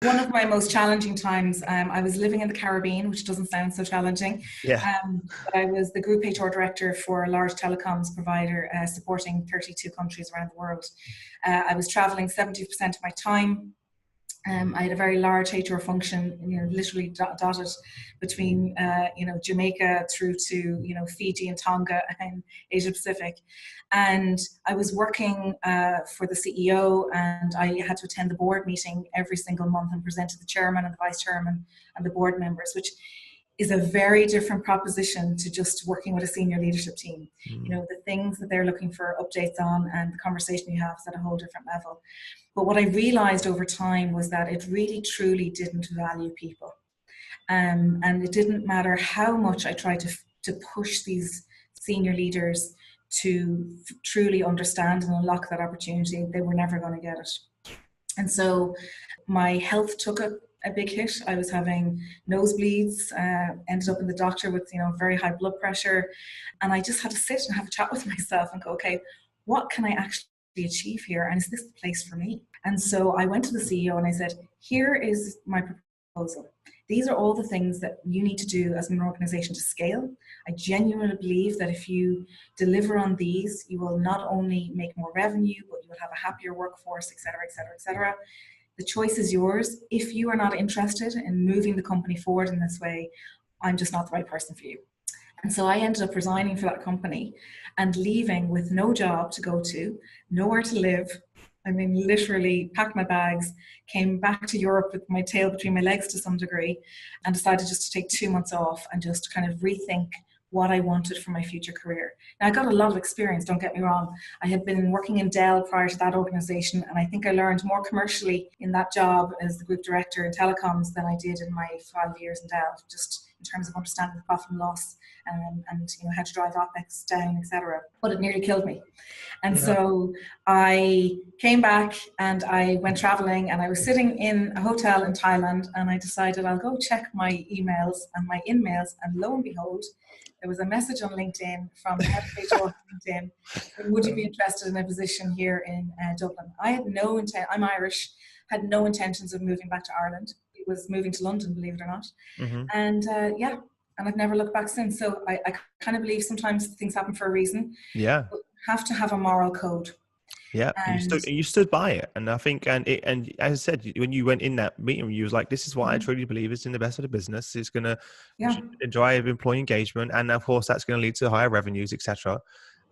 One of my most challenging times, I was living in the Caribbean, which doesn't sound so challenging, Yeah. but I was the group HR director for a large telecoms provider supporting 32 countries around the world. I was traveling 70% of my time. I had a very large HR function, literally dotted between, Jamaica through to, Fiji and Tonga and Asia Pacific. And I was working for the CEO, and I had to attend the board meeting every single month and present to the chairman and the vice chairman and the board members, which is a very different proposition to just working with a senior leadership team. The things that they're looking for updates on and the conversation you have is at a whole different level. But what I realized over time was that it really truly didn't value people. And it didn't matter how much I tried to push these senior leaders to truly understand and unlock that opportunity, they were never going to get it. And so my health took a big hit. I was having nosebleeds, ended up in the doctor with, very high blood pressure. And I just had to sit and have a chat with myself and go, okay, what can I actually achieve here? And is this the place for me? And so I went to the CEO and I said, here is my proposal. These are all the things that you need to do as an organization to scale. I genuinely believe that if you deliver on these, you will not only make more revenue, but you will have a happier workforce, et cetera, et cetera, et cetera. The choice is yours. If you are not interested in moving the company forward in this way, I'm just not the right person for you. And so I ended up resigning for that company and leaving with no job to go to, nowhere to live. I mean, literally packed my bags, came back to Europe with my tail between my legs to some degree, and decided just to take 2 months off and just kind of rethink what I wanted for my future career. Now, I got a lot of experience, don't get me wrong. I had been working in Dell prior to that organization, and I think I learned more commercially in that job as the group director in telecoms than I did in my 5 years in Dell, just in terms of understanding the profit and loss and how to drive OPEX down, etc. But it nearly killed me. And so I came back and I went traveling, and I was sitting in a hotel in Thailand, and I decided I'll go check my emails and my in-mails, and lo and behold, there was a message on LinkedIn from the head of HR LinkedIn. Would you be interested in a position here in Dublin? I had no intent. I'm Irish. Had no intentions of moving back to Ireland. It was moving to London, believe it or not. Mm-hmm. And and I've never looked back since. So I kind of believe sometimes things happen for a reason. Yeah. But you have to have a moral code. Yeah, you stood by it, and I think, and as I said, when you went in that meeting, you was like, "This is what I truly believe is in the best of the business. It's going to drive employee engagement, and of course, that's going to lead to higher revenues, etc."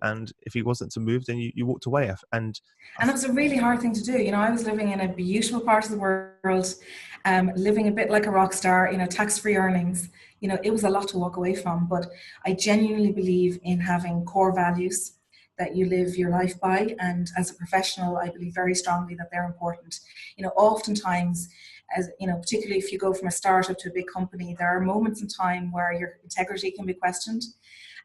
And if he wasn't to move, then you walked away. And it was a really hard thing to do. I was living in a beautiful part of the world, living a bit like a rock star. Tax-free earnings. It was a lot to walk away from, but I genuinely believe in having core values that you live your life by. And as a professional, I believe very strongly that they're important. Oftentimes, particularly if you go from a startup to a big company, there are moments in time where your integrity can be questioned.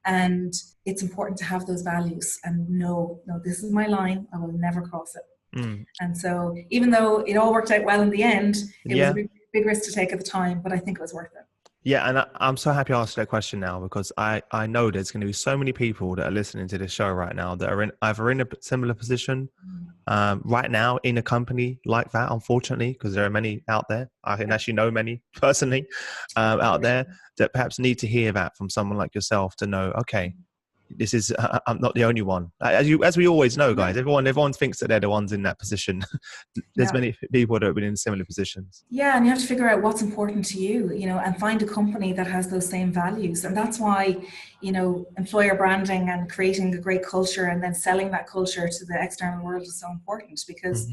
And it's important to have those values and no, this is my line. I will never cross it. And so even though it all worked out well in the end, it was a big risk to take at the time, but I think it was worth it. Yeah, and I'm so happy I asked that question now, because I know there's going to be so many people that are listening to this show right now that are either in a similar position right now in a company like that, unfortunately, because there are many out there. I can actually know many personally out there that perhaps need to hear that from someone like yourself to know, okay, this is I'm not the only one. As we always know, guys, everyone thinks that they're the ones in that position. There's many people that have been in similar positions. Yeah, and you have to figure out what's important to you, and find a company that has those same values. And that's why, employer branding and creating a great culture and then selling that culture to the external world is so important, because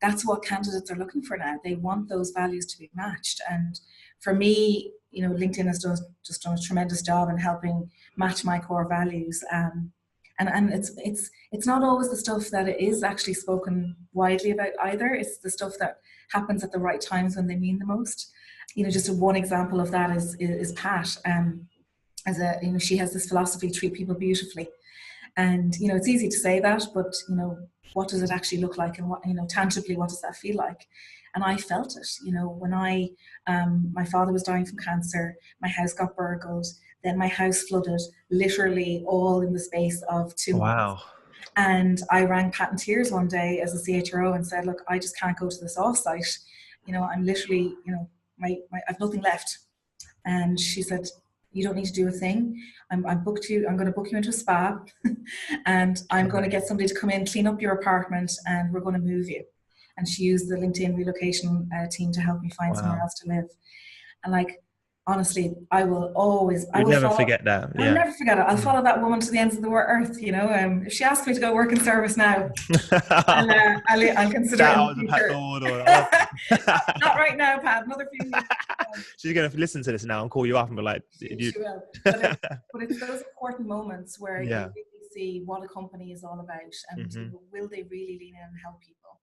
that's what candidates are looking for now. They want those values to be matched. And for me, LinkedIn has just done a tremendous job in helping match my core values. And it's not always the stuff that it is actually spoken widely about either. It's the stuff that happens at the right times when they mean the most. Just one example of that is Pat. She has this philosophy: treat people beautifully. And it's easy to say that, but what does it actually look like, and what tangibly, what does that feel like? And I felt it. When my father was dying from cancer, my house got burgled, then my house flooded, literally all in the space of 2 months. Wow. And I rang Pat in tears one day as a CHRO and said, look, I just can't go to this offsite. I'm literally, I've nothing left. And she said, you don't need to do a thing. I'm going to book you into a spa and I'm going to get somebody to come in, clean up your apartment, and we're going to move you. And she used the LinkedIn relocation team to help me find somewhere else to live. And like, honestly, I will never forget that. I'll never forget it. I'll follow that woman to the ends of the earth. If she asks me to go work in service now, I'll consider it. Not right now, Pat. Another few years. She's going to listen to this now and call you up and be like, she will. But it's those important moments where you really see what a company is all about, and will they really lean in and help people?